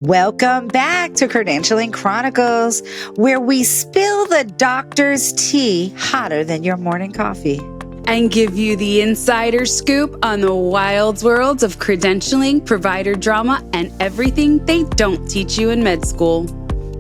Welcome back to Credentialing Chronicles, where we spill the doctor's tea hotter than your morning coffee. And give you the insider scoop on the wild worlds of credentialing, provider drama, and everything they don't teach you in med school.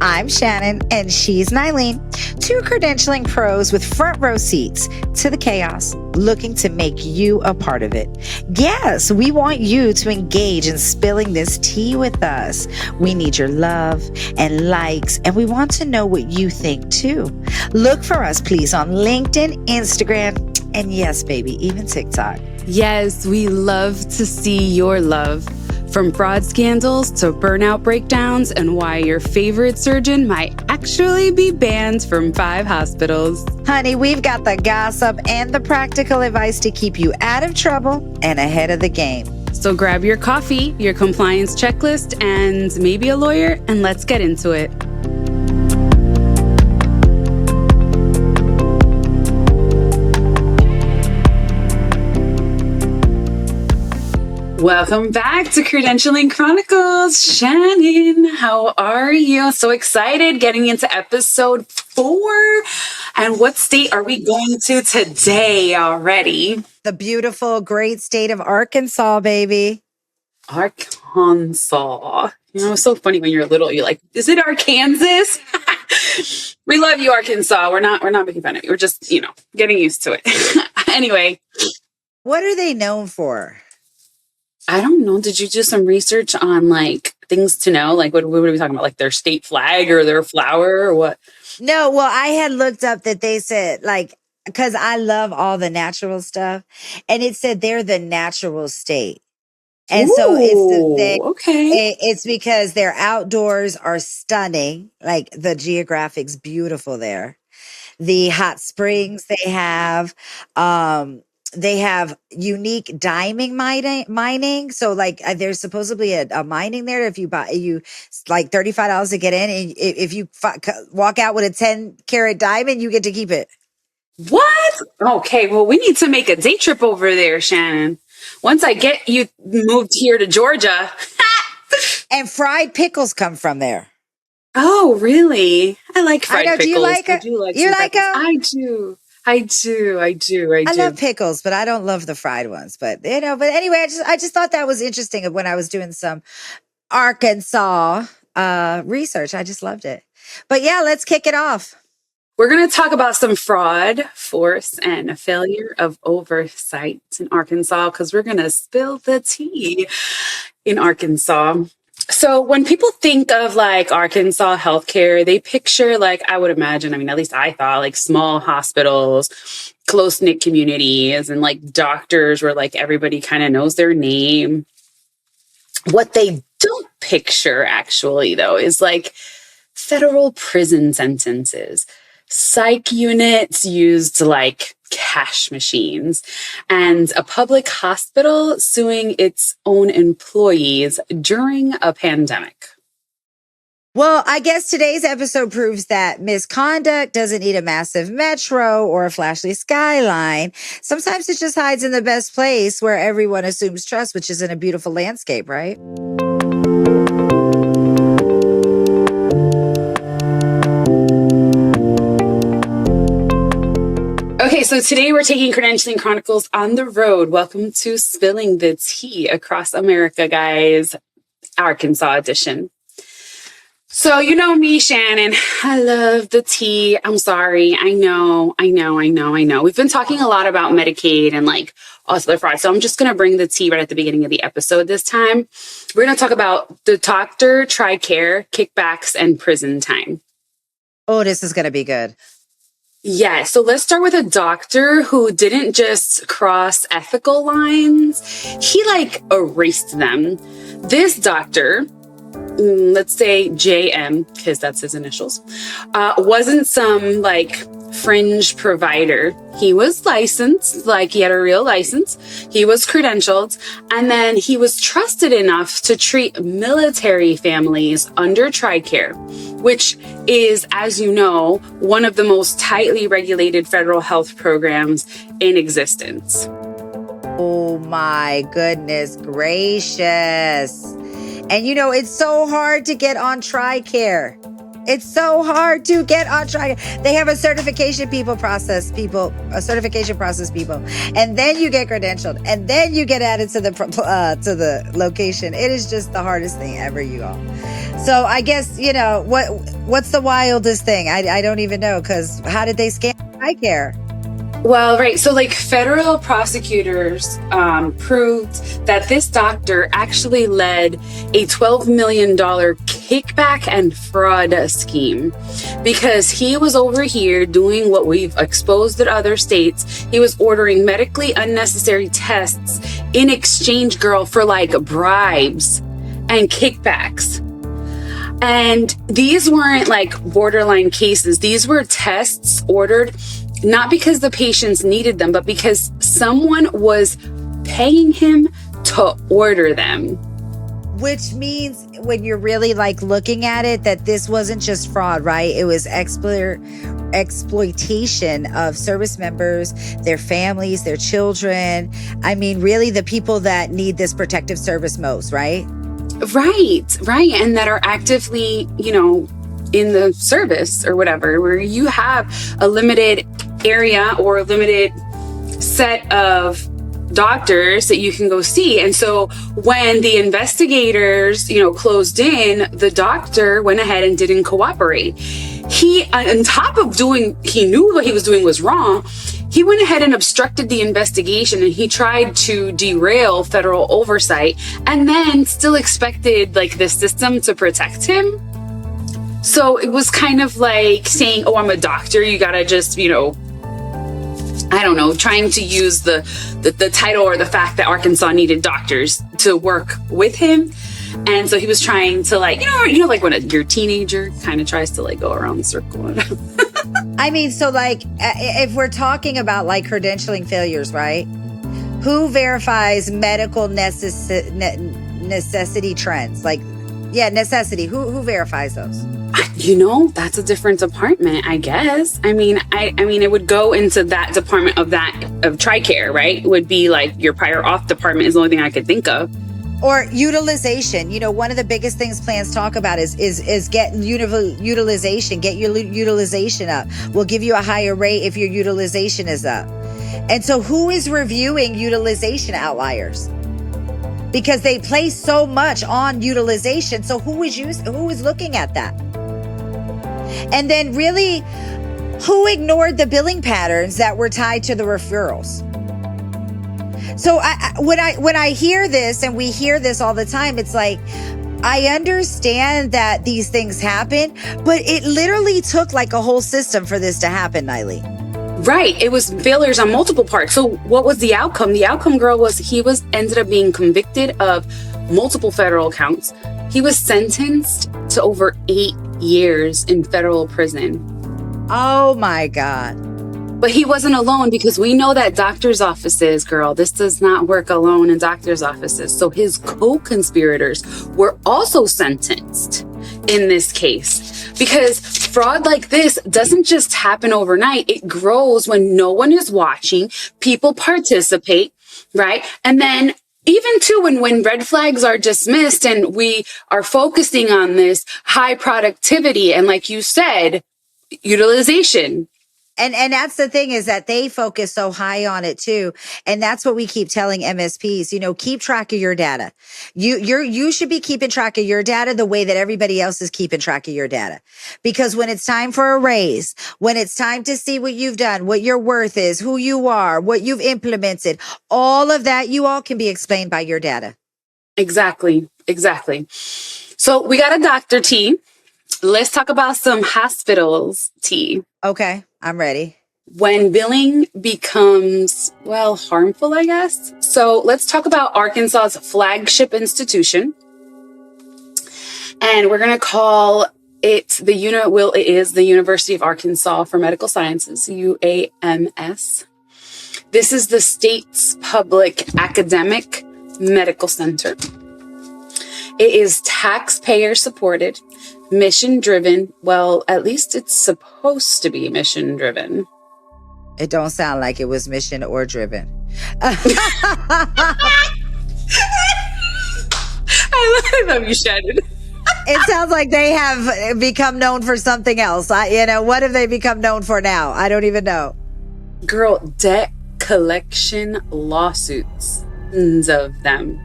I'm Shannon, and she's Nylene, two credentialing pros with front row seats to the chaos, looking to make you a part of it. Yes, we want you to engage in spilling this tea with us. We need your love and likes, and we want to know what you think too. Look for us, please, on LinkedIn, Instagram, and yes, baby, even TikTok. Yes, we love to see your love. From fraud scandals to burnout breakdowns and why your favorite surgeon might actually be banned from 5 hospitals. Honey, we've got the gossip and the practical advice to keep you out of trouble and ahead of the game. So grab your coffee, your compliance checklist, and maybe a lawyer, and let's get into it. Welcome back to Credentialing Chronicles. Shannon, how are you? So excited getting into episode 4. And what state are we going to today already? The beautiful, great state of Arkansas, baby. Arkansas. You know, it's so funny when you're little, you're like, is it Arkansas? We love you, Arkansas. We're not making fun of you. We're just, getting used to it. Anyway. What are they known for? I don't know. Did you do some research on things to know? What are we talking about? Their state flag or their flower or what? No, well, I had looked up that they said because I love all the natural stuff, and it said they're the natural state. And so it's because their outdoors are stunning. The geographic's beautiful there. The hot springs they have, they have unique diamond mining. So there's supposedly a mining there. If you buy, $35 to get in. And if you walk out with a 10-carat diamond, you get to keep it. What? Okay. Well, we need to make a day trip over there, Shannon. Once I get you moved here to Georgia. And fried pickles come from there. Oh, really? I like fried pickles. Do you like it? You like them? I do. I love pickles, but I don't love the fried ones. But anyway, I just thought that was interesting when I was doing some Arkansas research. I just loved it. But yeah, let's kick it off. We're going to talk about some fraud, force, and a failure of oversight in Arkansas because we're going to spill the tea in Arkansas. So when people think of Arkansas healthcare, they picture I would imagine, at least I thought small hospitals, close-knit communities, and doctors where everybody kind of knows their name. What they don't picture actually though is federal prison sentences, psych units used like cash machines, and a public hospital suing its own employees during a pandemic. Well, I guess today's episode proves that misconduct doesn't need a massive metro or a flashy skyline. Sometimes it just hides in the best place where everyone assumes trust, which is in a beautiful landscape, right? Okay, so today we're taking Credentialing Chronicles on the road. Welcome to Spilling the Tea Across America, guys. Arkansas edition. So you know me, Shannon. I love the tea. I'm sorry. I know. We've been talking a lot about Medicaid and also the fraud. So I'm just going to bring the tea right at the beginning of the episode this time. We're going to talk about the doctor, TRICARE, kickbacks, and prison time. Oh, this is going to be good. Yeah, so let's start with a doctor who didn't just cross ethical lines. He erased them. This doctor, let's say JM, because that's his initials, wasn't some fringe provider. He was licensed, he had a real license. He was credentialed, and then he was trusted enough to treat military families under TRICARE, which is, as you know, one of the most tightly regulated federal health programs in existence. Oh my goodness gracious. And it's so hard to get on TRICARE. It's so hard to get on TRICARE. They have a certification process people, and then you get credentialed, and then you get added to the location. It is just the hardest thing ever, you all. So I guess what's the wildest thing? I don't even know, because how did they scam TRICARE? Well, right. So federal prosecutors proved that this doctor actually led a $12 million kickback and fraud scheme, because he was over here doing what we've exposed at other states. He was ordering medically unnecessary tests in exchange, girl, for bribes and kickbacks. And these weren't borderline cases. These were tests ordered not because the patients needed them, but because someone was paying him to order them. Which means, when you're really looking at it, that this wasn't just fraud, right? It was exploitation of service members, their families, their children. I mean, really the people that need this protective service most, right? Right. And that are actively, in the service or whatever, where you have a limited area or a limited set of doctors that you can go see. And so when the investigators, closed in, the doctor went ahead and didn't cooperate. He, on top of he knew what he was doing was wrong. He went ahead and obstructed the investigation, and he tried to derail federal oversight, and then still expected the system to protect him. So it was kind of saying, oh, I'm a doctor, you gotta just, I don't know, trying to use the title or the fact that Arkansas needed doctors to work with him. And so he was trying to when your teenager kind of tries to go around the circle. I mean, so if we're talking about credentialing failures, right? Who verifies medical necessity trends? Necessity. Who verifies those? That's a different department, I guess. I mean, it would go into that department of TRICARE, right? It would be your prior auth department is the only thing I could think of. Or utilization. One of the biggest things plans talk about is getting utilization. Get your utilization up. We'll give you a higher rate if your utilization is up. And so who is reviewing utilization outliers? Because they place so much on utilization. So who is looking at that? And then really, who ignored the billing patterns that were tied to the referrals? So when I hear this, and we hear this all the time, it's I understand that these things happen, but it literally took a whole system for this to happen, Niley. Right. It was failures on multiple parts. So what was the outcome? The outcome, girl, was he ended up being convicted of multiple federal counts. He was sentenced to over 8 years in federal prison. Oh my God. But he wasn't alone, because we know that doctors' offices, girl, this does not work alone in doctors' offices. So his co-conspirators were also sentenced in this case, because fraud like this doesn't just happen overnight. It grows when no one is watching, people participate, right? And then even too, when red flags are dismissed and we are focusing on this high productivity and, like you said, utilization. And that's the thing, is that they focus so high on it too. And that's what we keep telling MSPs, keep track of your data. You should be keeping track of your data the way that everybody else is keeping track of your data. Because when it's time for a raise, when it's time to see what you've done, what your worth is, who you are, what you've implemented, all of that, you all can be explained by your data. Exactly. So we got a doctor T. Let's talk about some hospitals T. Okay, I'm ready. When billing becomes, harmful, I guess. So let's talk about Arkansas's flagship institution. And we're going to call it it is the University of Arkansas for Medical Sciences, UAMS. This is the state's public academic medical center. It is taxpayer supported, mission driven. Well, at least it's supposed to be mission driven. It don't sound like it was mission or driven. I love you, Shannon. It sounds like they have become known for something else. What have they become known for now? I don't even know. Girl, debt collection lawsuits, tons of them.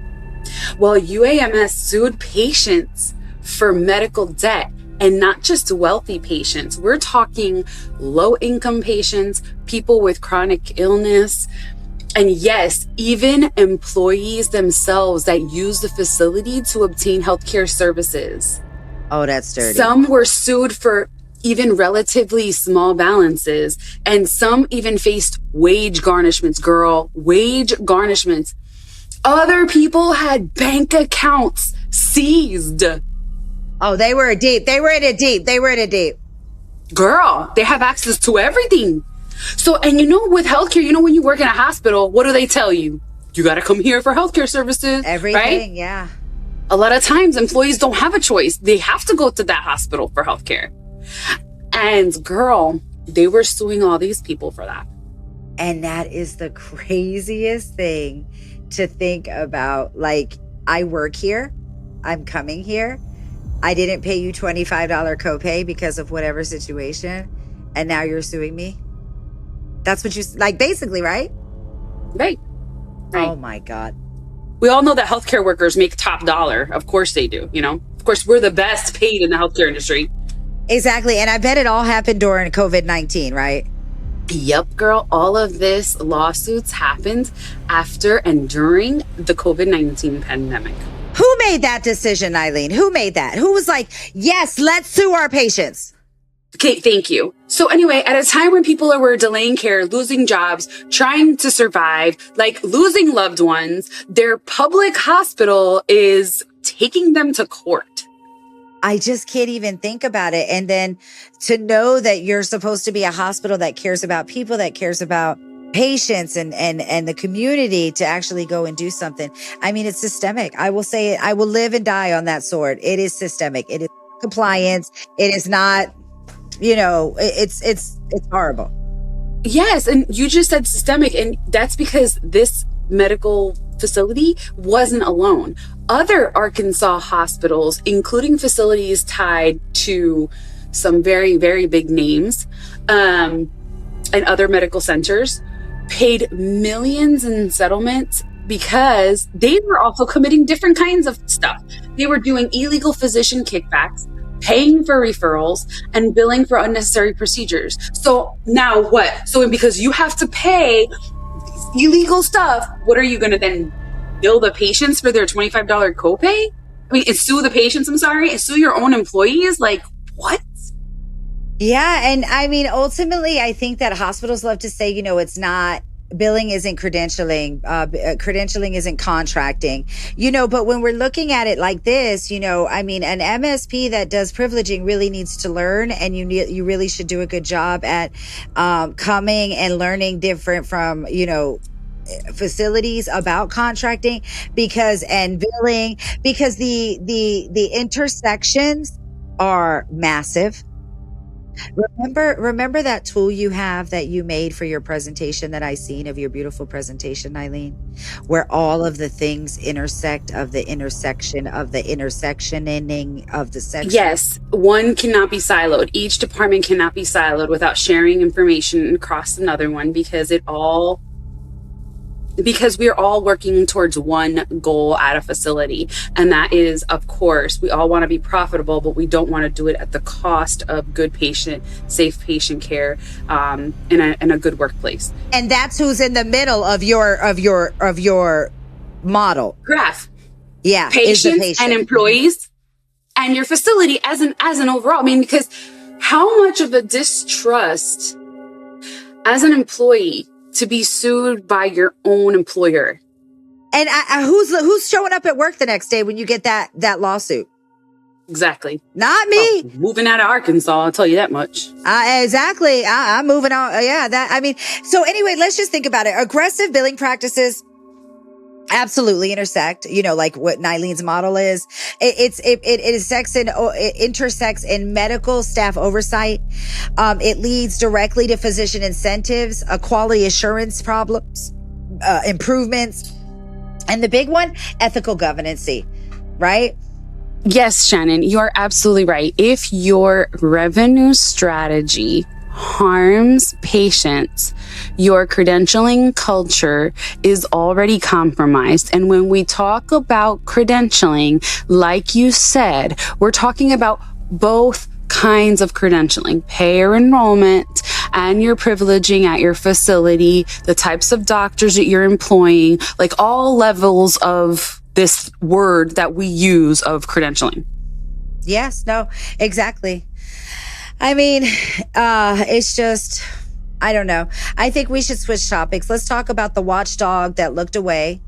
Well, UAMS sued patients for medical debt, and not just wealthy patients. We're talking low-income patients, people with chronic illness, and yes, even employees themselves that use the facility to obtain healthcare services. Oh, that's dirty. Some were sued for even relatively small balances, and some even faced wage garnishments, girl, wage garnishments. Other people had bank accounts seized. Oh, they were in it deep. Girl, they have access to everything. So, and with healthcare, when you work in a hospital, what do they tell you? You got to come here for healthcare services. Everything, right? Yeah. A lot of times employees don't have a choice. They have to go to that hospital for healthcare. And girl, they were suing all these people for that. And that is the craziest thing to think about. Like, I work here. I'm coming here. I didn't pay you $25 copay because of whatever situation. And now you're suing me. That's what you like, basically, right? Right. Oh my God. We all know that healthcare workers make top dollar. Of course they do. Of course, we're the best paid in the healthcare industry. Exactly. And I bet it all happened during COVID-19, right? Yep, girl. All of this lawsuits happened after and during the COVID-19 pandemic. Who made that decision, Eileen? Who made that? Who was like, yes, let's sue our patients? Okay, thank you. So anyway, at a time when people were delaying care, losing jobs, trying to survive, like losing loved ones, their public hospital is taking them to court. I just can't even think about it. And then to know that you're supposed to be a hospital that cares about people, that cares about patients and the community, to actually go and do something. I mean, it's systemic. I will say it. I will live and die on that sword. It is systemic. It is compliance. It is not, it's horrible. Yes. And you just said systemic. And that's because this medical facility wasn't alone. Other Arkansas hospitals, including facilities tied to some very, very big names, and other medical centers, paid millions in settlements because they were also committing different kinds of stuff. They were doing illegal physician kickbacks, paying for referrals, and billing for unnecessary procedures. So now what? So because you have to pay illegal stuff, what are you going to then bill the patients for their $25 copay? And sue the patients, and sue your own employees? Like, what? Yeah. And I mean, ultimately, I think that hospitals love to say, it's not, billing isn't credentialing, credentialing isn't contracting, but when we're looking at it like this, an MSP that does privileging really needs to learn, and you really should do a good job at coming and learning different from, facilities about contracting and billing, because the intersections are massive. Remember that tool you have that you made for your presentation that I seen of your beautiful presentation, Eileen, where all of the things intersect of the intersection of the intersectioning of the section? Yes, one cannot be siloed. Each department cannot be siloed without sharing information across another one, because we're all working towards one goal at a facility. And that is, of course, we all want to be profitable, but we don't want to do it at the cost of safe patient care, in a good workplace. And that's who's in the middle of your model graph. Yeah. Patients and employees and your facility as an overall. Because how much of a distrust as an employee to be sued by your own employer? And who's showing up at work the next day when you get that lawsuit? Exactly. Not me. Moving out of Arkansas, I'll tell you that much. Exactly. I'm moving on. So anyway, let's just think about it. Aggressive billing practices absolutely intersect, like what Nyleen's model is. It intersects in medical staff oversight. It leads directly to physician incentives, quality assurance problems, improvements. And the big one, ethical governance. right? Yes, Shannon, you are absolutely right. If your revenue strategy harms patients, your credentialing culture is already compromised. And when we talk about credentialing, like you said, we're talking about both kinds of credentialing, payer enrollment, and your privileging at your facility, the types of doctors that you're employing, like all levels of this word that we use of credentialing. Yes, no, exactly. I mean, it's just, I don't know. I think we should switch topics. Let's talk about the watchdog that looked away.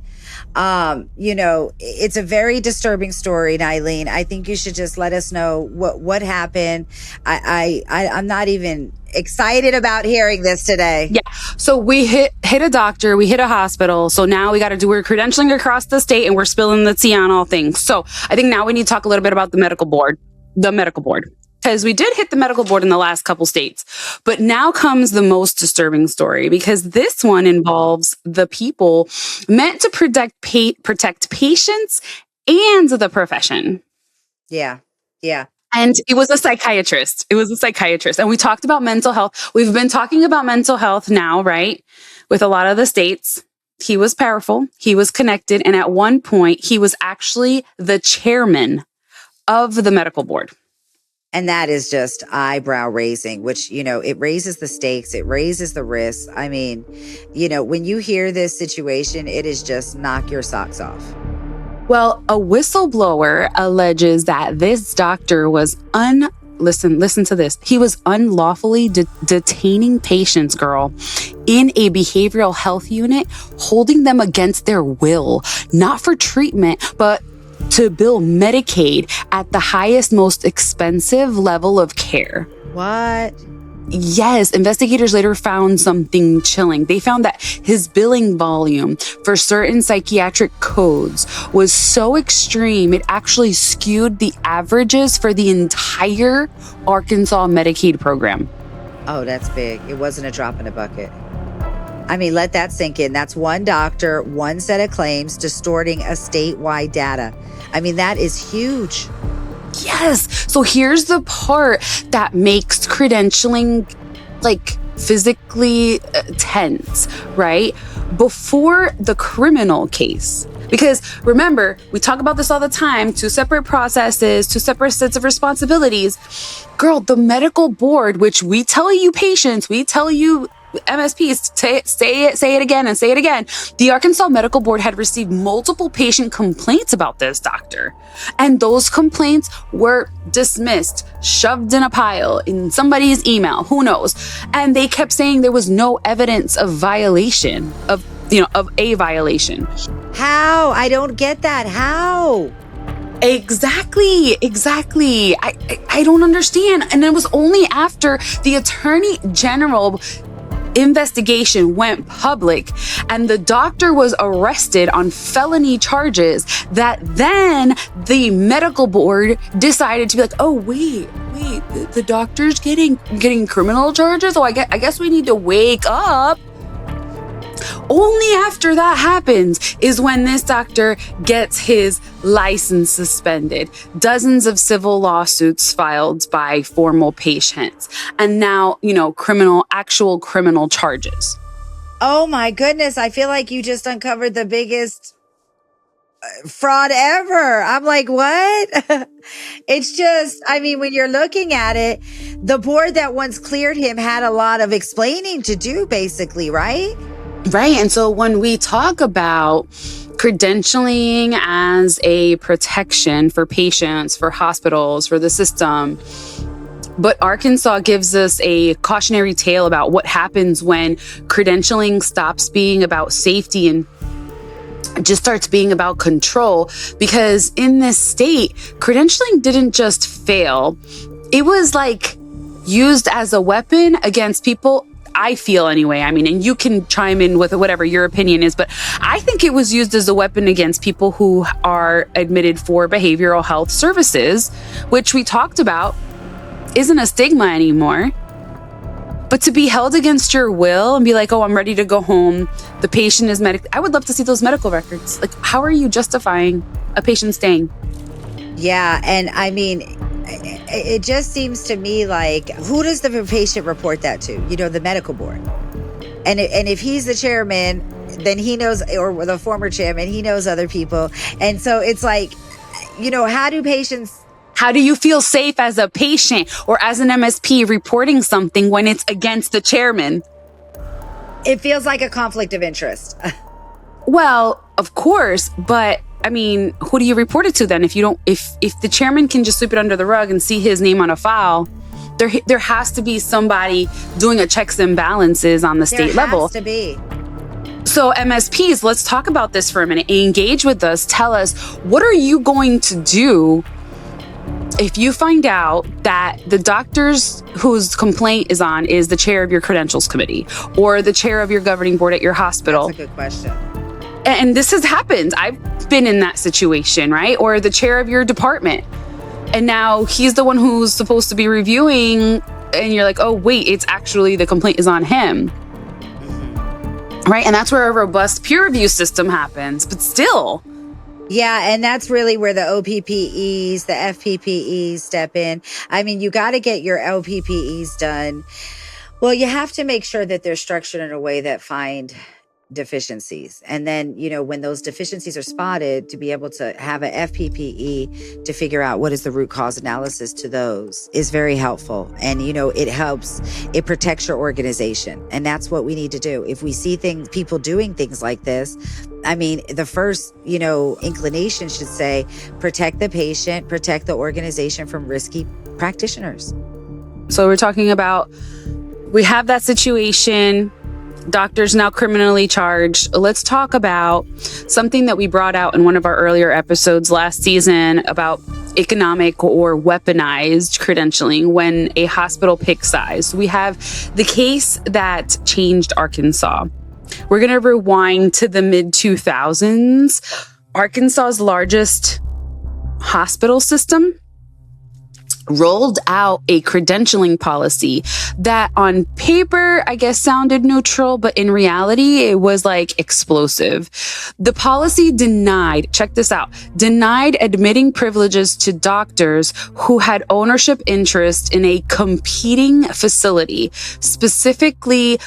It's a very disturbing story, Nylene. I think you should just let us know what happened. I'm not even excited about hearing this today. Yeah. So we hit a doctor, we hit a hospital. So now we got to do, we're credentialing across the state and we're spilling the tea on all things. So I think now we need to talk a little bit about the medical board. Because we did hit the medical board in the last couple states. But now comes the most disturbing story, because this one involves the people meant to protect patients and the profession. Yeah. Yeah. And it was a psychiatrist. And we talked about mental health. We've been talking about mental health now, right? With a lot of the states. He was powerful. He was connected. And at one point, he was actually the chairman of the medical board. And that is just eyebrow raising, which, it raises the stakes. It raises the risks. I mean, when you hear this situation, it is just knock your socks off. Well, a whistleblower alleges that this doctor was listen to this. He was unlawfully detaining patients, girl, in a behavioral health unit, holding them against their will, not for treatment, but to bill Medicaid at the highest, most expensive level of care. What? Yes, investigators later found something chilling. They found that his billing volume for certain psychiatric codes was so extreme, it actually skewed the averages for the entire Arkansas Medicaid program. Oh, that's big. It wasn't a drop in a bucket. I mean, let that sink in. That's one doctor, one set of claims, distorting a statewide data. I mean, that is huge. Yes. So here's the part that makes credentialing physically tense, right? Before the criminal case. Because remember, we talk about this all the time, 2 separate processes, 2 separate sets of responsibilities. Girl, the medical board, which we tell you patients, we tell you MSPs, say it again and say it again. The Arkansas Medical Board had received multiple patient complaints about this doctor. And those complaints were dismissed, shoved in a pile in somebody's email, who knows? And they kept saying there was no evidence of violation, of a violation. How? I don't get that. How? Exactly. I don't understand. And it was only after the Attorney General investigation went public and the doctor was arrested on felony charges that then the medical board decided to be like, oh, wait, the doctor's getting criminal charges? Oh, I guess we need to wake up. Only after that happens is when this doctor gets his license suspended. Dozens of civil lawsuits filed by formal patients. And now, actual criminal charges. Oh my goodness. I feel like you just uncovered the biggest fraud ever. I'm like, what? It's just, when you're looking at it, the board that once cleared him had a lot of explaining to do, basically, right? Right. And so when we talk about credentialing as a protection for patients, for hospitals, for the system, but Arkansas gives us a cautionary tale about what happens when credentialing stops being about safety and just starts being about control. Because in this state, credentialing didn't just fail. It was used as a weapon against people. I feel anyway. And you can chime in with whatever your opinion is, but I think it was used as a weapon against people who are admitted for behavioral health services, which we talked about isn't a stigma anymore. But to be held against your will and be like, oh, I'm ready to go home. The patient is I would love to see those medical records. How are you justifying a patient staying? Yeah. And I mean, it just seems to me like, who does the patient report that to? The medical board. And if he's the chairman, then he knows, or the former chairman, he knows other people. And so it's like, how do you feel safe as a patient or as an MSP reporting something when it's against the chairman? It feels like a conflict of interest. Well, of course, but I mean, who do you report it to then? If the chairman can just sweep it under the rug and see his name on a file, there has to be somebody doing a checks and balances on the state level. There has to be. So MSPs, let's talk about this for a minute. Engage with us. Tell us, what are you going to do if you find out that the doctors whose complaint is on is the chair of your credentials committee or the chair of your governing board at your hospital? That's a good question. And this has happened. I've been in that situation, right? Or the chair of your department. And now he's the one who's supposed to be reviewing, and you're like, oh, wait, it's actually the complaint is on him. Right? And that's where a robust peer review system happens. But still. Yeah, and that's really where the OPPEs, the FPPEs step in. I mean, you got to get your LPPEs done. Well, you have to make sure that they're structured in a way that find deficiencies. And then, when those deficiencies are spotted, to be able to have an FPPE to figure out what is the root cause analysis to those is very helpful. And, it helps, it protects your organization. And that's what we need to do. If we see people doing things like this, I mean, the first, inclination should say, protect the patient, protect the organization from risky practitioners. So we're talking about, we have that situation. Doctors now criminally charged. Let's talk about something that we brought out in one of our earlier episodes last season about economic or weaponized credentialing when a hospital picks size. We have the case that changed Arkansas. We're going to rewind to the mid-2000s. Arkansas's largest hospital system rolled out a credentialing policy that on paper, I guess, sounded neutral, but in reality, it was like explosive. The policy denied admitting privileges to doctors who had ownership interest in a competing facility, specifically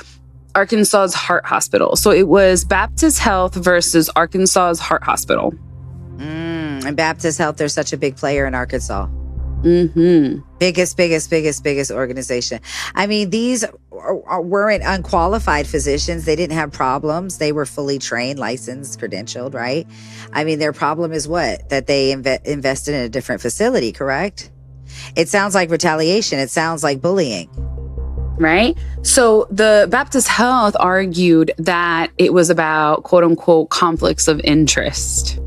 Arkansas's Heart Hospital. So it was Baptist Health versus Arkansas's Heart Hospital. And Baptist Health, they're such a big player in Arkansas. Biggest organization. I mean, these weren't unqualified physicians. They didn't have problems. They were fully trained, licensed, credentialed, right? I mean, their problem is what? That they invested in a different facility, correct? It sounds like retaliation. It sounds like bullying. Right? So the Baptist Health argued that it was about quote unquote conflicts of interest.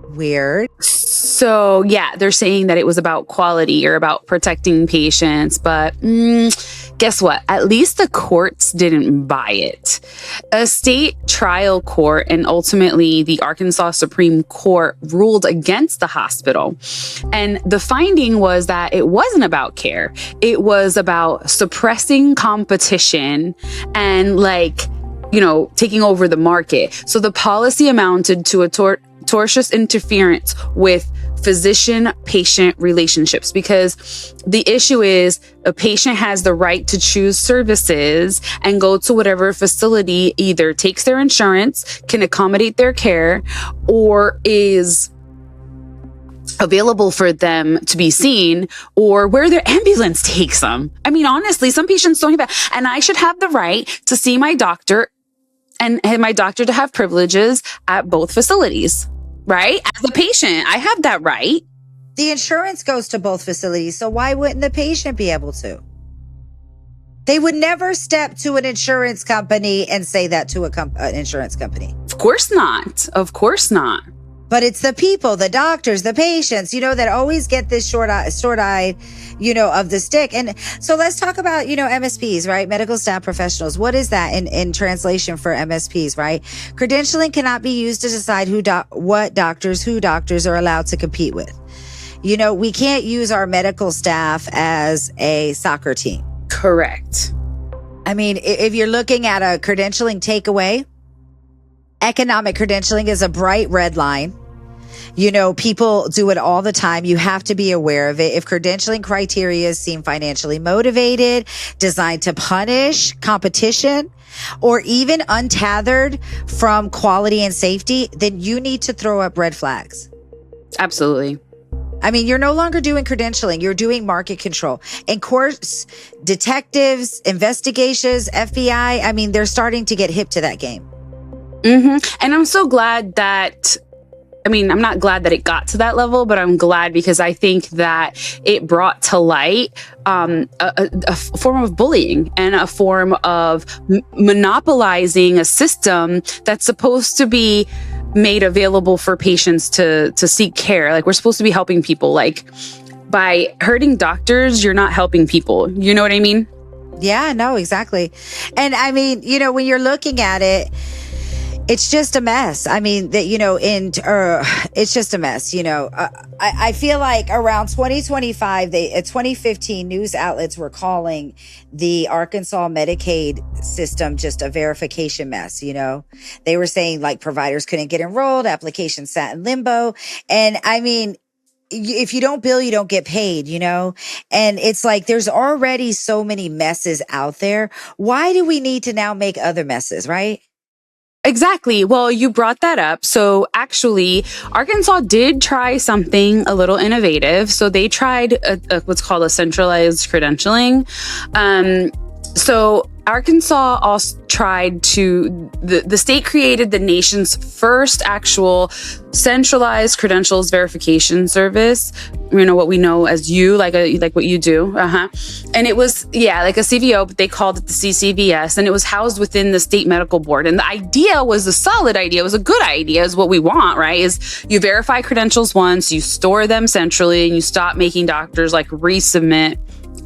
Weird. So yeah, they're saying that it was about quality or about protecting patients, but guess what? At least the courts didn't buy it. A state trial court and ultimately the Arkansas Supreme Court ruled against the hospital. And the finding was that it wasn't about care. It was about suppressing competition and taking over the market. So the policy amounted to a tortious interference with physician-patient relationships, because the issue is a patient has the right to choose services and go to whatever facility either takes their insurance, can accommodate their care, or is available for them to be seen, or where their ambulance takes them. I mean, honestly, some patients don't have that. And I should have the right to see my doctor and my doctor to have privileges at both facilities. Right? As a patient, I have that right. The insurance goes to both facilities, so why wouldn't the patient be able to? They would never step to an insurance company and say that to an insurance company. Of course not. Of course not. But it's the people, the doctors, the patients, that always get this short-eyed, of the stick. And so let's talk about, MSPs, right? Medical staff professionals. What is that in translation for MSPs, right? Credentialing cannot be used to decide who doctors are allowed to compete with. We can't use our medical staff as a soccer team. Correct. I mean, if you're looking at a credentialing takeaway, economic credentialing is a bright red line. People do it all the time. You have to be aware of it. If credentialing criteria seem financially motivated, designed to punish competition, or even untethered from quality and safety, then you need to throw up red flags. Absolutely. I mean, you're no longer doing credentialing. You're doing market control. And courts, detectives, investigations, FBI, I mean, they're starting to get hip to that game. And I'm so glad that, I'm not glad that it got to that level, but I'm glad because I think that it brought to light a form of bullying and a form of monopolizing a system that's supposed to be made available for patients to seek care. Like, we're supposed to be helping people. Like, by hurting doctors, you're not helping people. You know what I mean? Yeah, no, exactly. And I mean, when you're looking at it, it's just a mess. I mean, it's just a mess. I feel like around 2025, 2015 news outlets were calling the Arkansas Medicaid system just a verification mess. They were saying like providers couldn't get enrolled, applications sat in limbo. And I mean, if you don't bill, you don't get paid, and it's like, there's already so many messes out there. Why do we need to now make other messes, right? Exactly. Well, you brought that up. So actually, Arkansas did try something a little innovative. So they tried what's called a centralized credentialing. So Arkansas also tried the state created the nation's first actual centralized credentials verification service. What we know as like what you do. And it was, like a CVO, but they called it the CCVS, and it was housed within the state medical board. And the idea was a solid idea. It was a good idea, is what we want, right? Is you verify credentials once, you store them centrally, and you stop making doctors like resubmit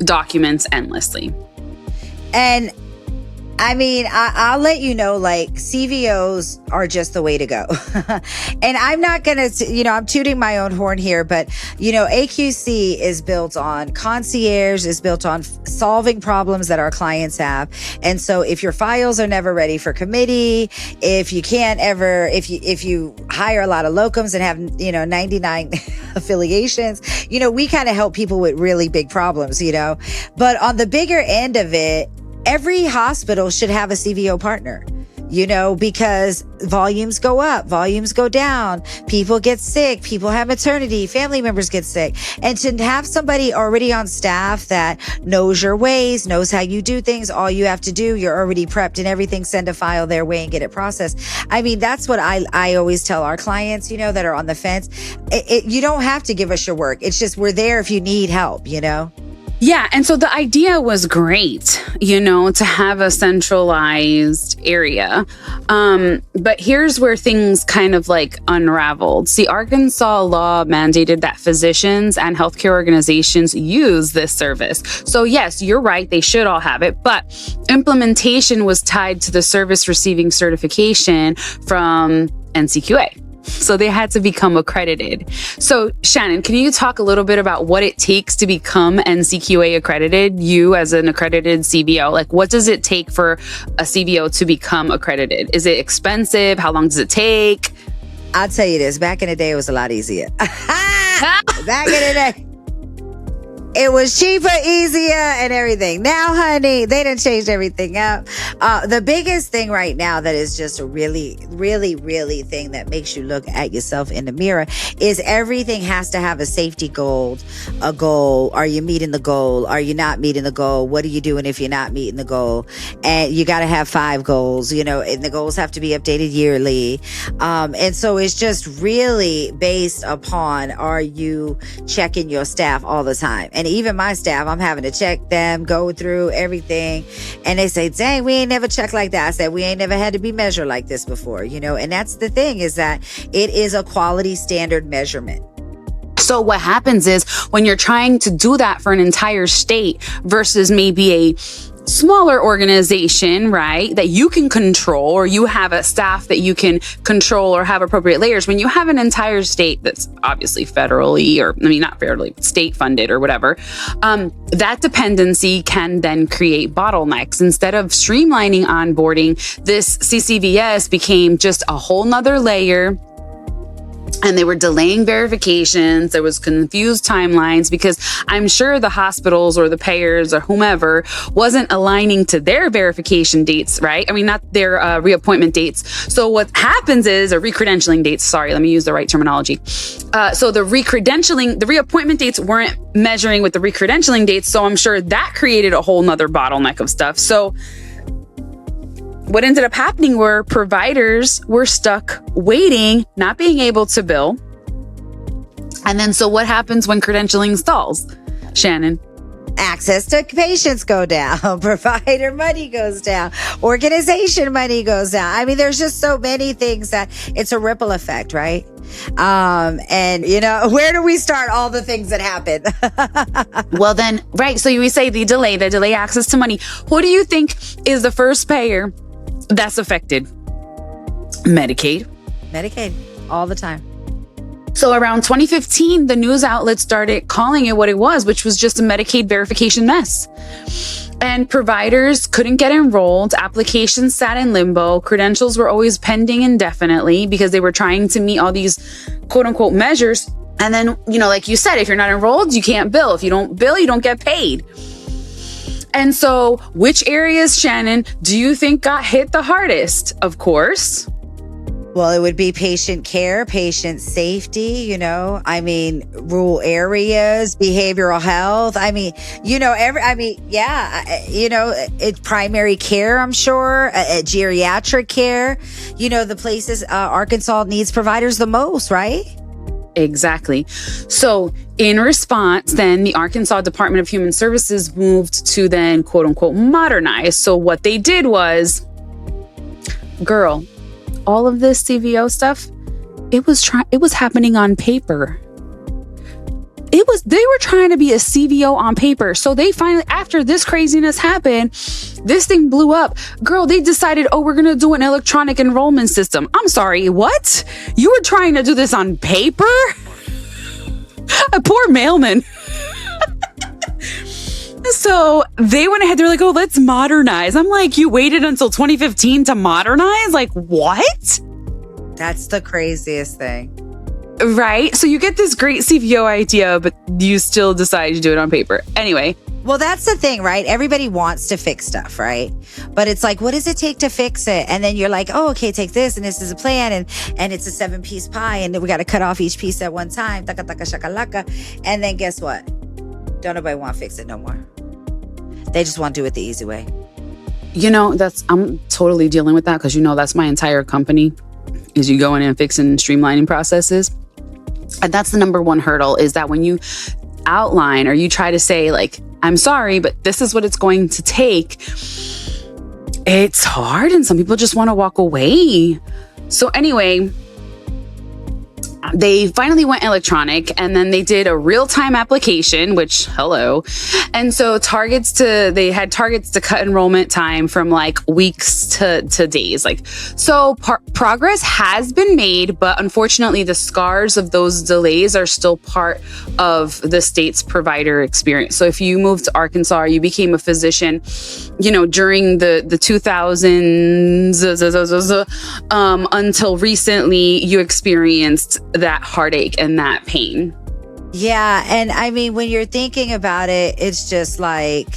documents endlessly. And I mean, I'll let you know, like, CVOs are just the way to go. And I'm not going to, I'm tooting my own horn here, but, AQC is built on concierge, is built on solving problems that our clients have. And so if your files are never ready for committee, if you can't ever, if you hire a lot of locums and have, 99 affiliations, we kind of help people with really big problems, but on the bigger end of it, every hospital should have a CVO partner, because volumes go up, volumes go down, people get sick, people have maternity, family members get sick. And to have somebody already on staff that knows your ways, knows how you do things, all you have to do, you're already prepped and everything, send a file their way and get it processed. I mean, that's what I always tell our clients, that are on the fence. You don't have to give us your work. It's just, we're there if you need help, Yeah. And so the idea was great, to have a centralized area. But here's where things kind of like unraveled. See, Arkansas law mandated that physicians and healthcare organizations use this service. So yes, you're right. They should all have it, but implementation was tied to the service receiving certification from NCQA. So they had to become accredited. So Shannon, can you talk a little bit about what it takes to become NCQA accredited? You as an accredited CVO, like, what does it take for a CVO to become accredited? Is it expensive? How long does it take? I'll tell you this, back in the day, it was a lot easier. Back in the day, it was cheaper, easier, and everything. Now, honey, they done changed everything up. The biggest thing right now that is just a really, really, really thing that makes you look at yourself in the mirror is everything has to have a safety goal, a goal. Are you meeting the goal? Are you not meeting the goal? What are you doing if you're not meeting the goal? And you got to have 5 goals, and the goals have to be updated yearly. And so it's just really based upon, are you checking your staff all the time? And even my staff, I'm having to check them, go through everything. And they say, dang, we ain't never checked like that. I said, we ain't never had to be measured like this before, and that's the thing, is that it is a quality standard measurement. So what happens is when you're trying to do that for an entire state versus maybe a smaller organization, right, that you can control, or you have a staff that you can control or have appropriate layers. When you have an entire state that's obviously federally, or not federally, but state funded or whatever, that dependency can then create bottlenecks. Instead of streamlining onboarding, this CCVS became just a whole nother layer And they were delaying verifications. There was confused timelines because I'm sure the hospitals or the payers or whomever wasn't aligning to their verification dates, right? I mean, not their reappointment dates. So what happens is, or recredentialing dates, sorry, let me use the right terminology. So the reappointment dates weren't measuring with the recredentialing dates. So I'm sure that created a whole nother bottleneck of stuff. So what ended up happening were providers were stuck waiting, not being able to bill. And then, so what happens when credentialing stalls, Shannon? Access to patients go down, provider money goes down, organization money goes down. I mean, there's just so many things that it's a ripple effect, right? And where do we start all the things that happen? Well, then, right. So you say the delay access to money. Who do you think is the first payer that's affected? Medicaid, all the time. So around 2015, the news outlets started calling it what it was, which was just a Medicaid verification mess. And providers couldn't get enrolled. Applications sat in limbo. Credentials were always pending indefinitely because they were trying to meet all these quote unquote measures. And then, like you said, if you're not enrolled, you can't bill. If you don't bill, you don't get paid. And so which areas, Shannon, do you think got hit the hardest? Of course. Well, it would be patient care, patient safety, rural areas, behavioral health. It's primary care, I'm sure, geriatric care, the places Arkansas needs providers the most, right? Exactly. So in response, then the Arkansas Department of Human Services moved to then quote unquote modernize. So what they did was, girl, all of this CVO stuff, it was happening on paper. They were trying to be a CVO on paper. So they finally, after this craziness happened, this thing blew up. Girl, they decided, we're going to do an electronic enrollment system. I'm sorry, what? You were trying to do this on paper? A poor mailman. So they went ahead. They're like, let's modernize. I'm like, you waited until 2015 to modernize? Like, what? That's the craziest thing. Right? So you get this great CVO idea, but you still decide to do it on paper. Anyway. Well, that's the thing, right? Everybody wants to fix stuff, right? But it's like, what does it take to fix it? And then you're like, okay, take this, and this is a plan, and it's a 7-piece pie, and then we got to cut off each piece at one time. Taka taka shakalaka. And then guess what? Don't nobody want to fix it no more. They just want to do it the easy way. I'm totally dealing with that because that's my entire company is you going in and fixing and streamlining processes. And that's the number one hurdle, is that when you outline or you try to say like, I'm sorry, but this is what it's going to take, it's hard and some people just want to walk away. So anyway, they finally went electronic, and then they did a real-time application, which, hello. And so they had targets to cut enrollment time from like weeks to days. So progress has been made, but unfortunately the scars of those delays are still part of the state's provider experience. So if you moved to Arkansas or you became a physician, during the 2000s, until recently, you experienced that heartache and that pain. Yeah. And when you're thinking about it, it's just like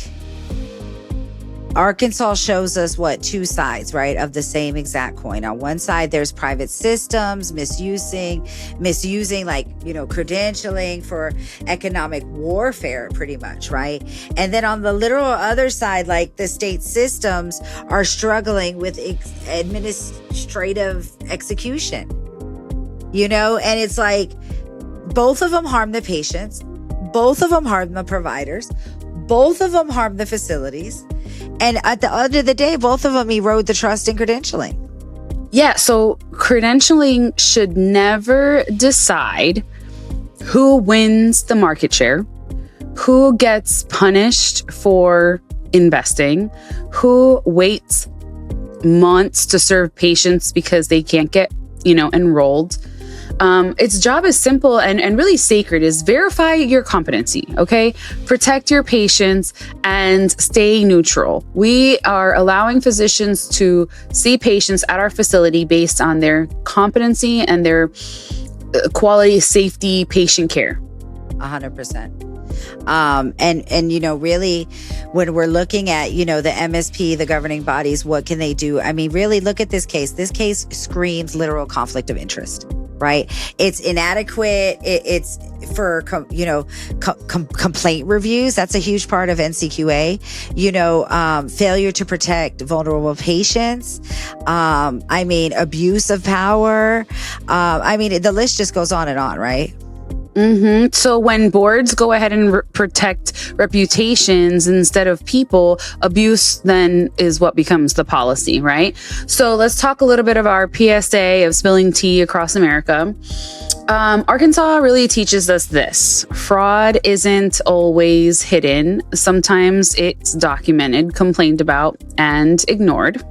Arkansas shows us two sides, right, of the same exact coin. On one side, there's private systems misusing credentialing for economic warfare, pretty much, right? And then on the literal other side, the state systems are struggling with administrative execution, and it's like both of them harm the patients, both of them harm the providers, both of them harm the facilities. And at the end of the day, both of them erode the trust in credentialing. Yeah, so credentialing should never decide who wins the market share, who gets punished for investing, who waits months to serve patients because they can't get, enrolled. Its job is simple and really sacred, is verify your competency, okay? Protect your patients and stay neutral. We are allowing physicians to see patients at our facility based on their competency and their quality, safety, patient care. 100%. And, really when we're looking at, the MSP, the governing bodies, what can they do? I mean, really look at this case. This case screams literal conflict of interest, right? It's inadequate. It's for, complaint reviews. That's a huge part of NCQA, failure to protect vulnerable patients. Abuse of power. The list just goes on and on, right? Mm-hmm. So when boards go ahead and protect reputations instead of people, abuse then is what becomes the policy, right? So let's talk a little bit of our PSA of spilling tea across America. Arkansas really teaches us this. Fraud isn't always hidden. Sometimes it's documented, complained about, and ignored.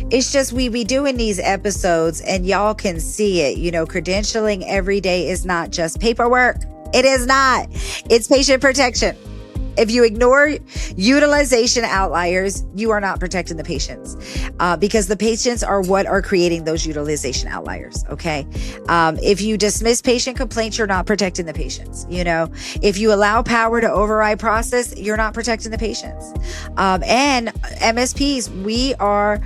It's just we be doing these episodes and y'all can see it. Credentialing every day is not just paperwork. It is not. It's patient protection. If you ignore utilization outliers, you are not protecting the patients because the patients are what are creating those utilization outliers. Okay. If you dismiss patient complaints, you're not protecting the patients. If you allow power to override process, you're not protecting the patients. And MSPs, we are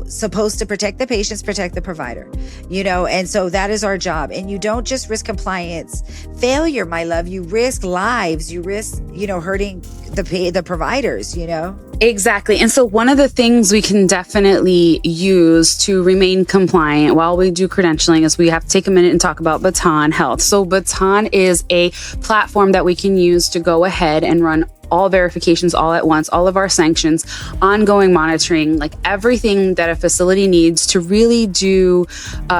supposed to protect the patients, protect the provider, and so that is our job. And you don't just risk compliance failure, my love. You risk lives. You risk, hurting the providers, Exactly. And so one of the things we can definitely use to remain compliant while we do credentialing is we have to take a minute and talk about Baton Health. So Baton is a platform that we can use to go ahead and run all verifications all at once, all of our sanctions, ongoing monitoring, like everything that a facility needs to really do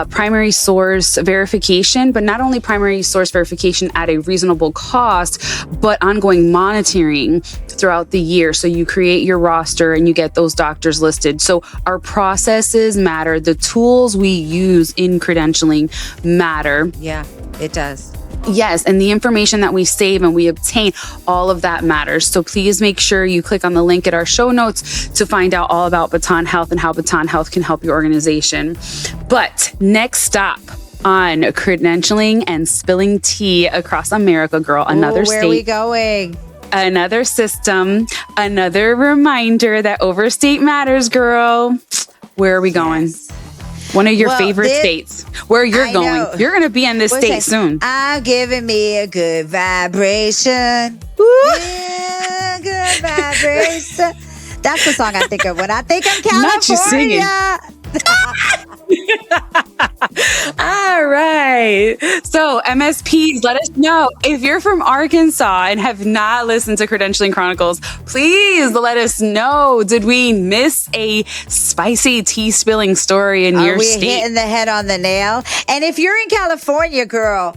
primary source verification, but not only primary source verification at a reasonable cost, but ongoing monitoring throughout the year. So you create your roster and you get those doctors listed. So our processes matter. The tools we use in credentialing matter. Yeah, it does. Yes, and the information that we save and we obtain, all of that matters. So please make sure you click on the link at our show notes to find out all about Baton Health and how Baton Health can help your organization. But next stop on credentialing and spilling tea across America, girl, another state. Where are we going? Another system, another reminder that overstate matters, girl. Where are we going? Yes. One of your favorite states. Where you're going. Know. You're going to be in this state soon. I'm giving me a good vibration. Yeah, good vibration. That's the song I think of when I think of California. Not you singing. All right. So MSPs, let us know if you're from Arkansas and have not listened to Credentialing Chronicles. Please let us know. Did we miss a spicy tea spilling story in your state? Are we hitting the head on the nail? And if you're in California, girl,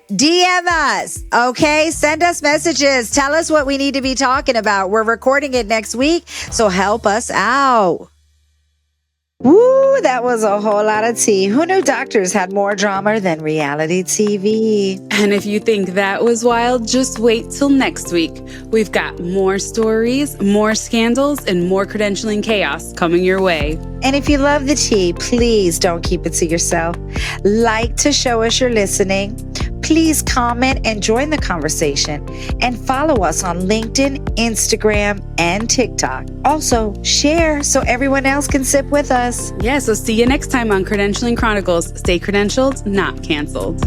DM us, okay? Send us messages. Tell us what we need to be talking about. We're recording it next week, so help us out. Woo, that was a whole lot of tea. Who knew doctors had more drama than reality TV? And if you think that was wild, just wait till next week. We've got more stories, more scandals, and more credentialing chaos coming your way. And if you love the tea, please don't keep it to yourself. Like to show us you're listening. Please comment and join the conversation and follow us on LinkedIn, Instagram, and TikTok. Also, share so everyone else can sip with us. Yeah, so see you next time on Credentialing Chronicles. Stay credentialed, not canceled.